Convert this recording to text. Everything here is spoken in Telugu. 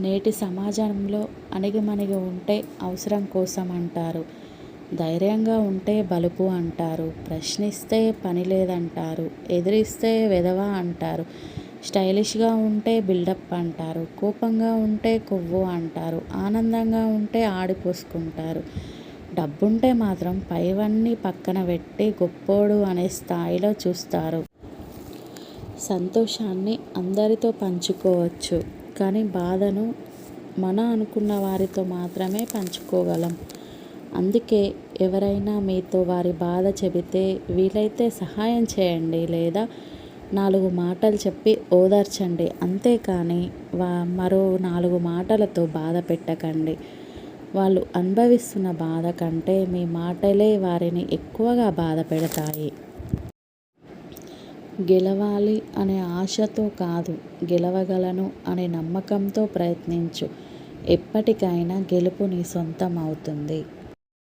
నేటి సమాజంలో అణిగిమణిగి ఉంటే అవసరం కోసం అంటారు. ధైర్యంగా ఉంటే బలుపు అంటారు. ప్రశ్నిస్తే పని లేదంటారు. ఎదిరిస్తే వెధవ అంటారు. స్టైలిష్గా ఉంటే బిల్డప్ అంటారు. కోపంగా ఉంటే కొవ్వు అంటారు. ఆనందంగా ఉంటే ఆడిపోసుకుంటారు. డబ్బుంటే మాత్రం పైవన్నీ పక్కన పెట్టి గొప్పోడు అనే స్థాయిలో చూస్తారు. సంతోషాన్ని అందరితో పంచుకోవచ్చు, కానీ బాధను మన అనుకున్న వారితో మాత్రమే పంచుకోగలం. అందుకే ఎవరైనా మీతో వారి బాధ చెబితే వీలైతే సహాయం చేయండి, లేదా 4 మాటలు చెప్పి ఓదార్చండి. అంతేకాని మరో 4 మాటలతో బాధ పెట్టకండి. వాళ్ళు అనుభవిస్తున్న బాధ కంటే మీ మాటలే వారిని ఎక్కువగా బాధ పెడతాయి. గెలవాలి అనే ఆశతో కాదు, గెలవగలను అనే నమ్మకంతో ప్రయత్నించు. ఎప్పటికైనా గెలుపు నీ సొంతం అవుతుంది.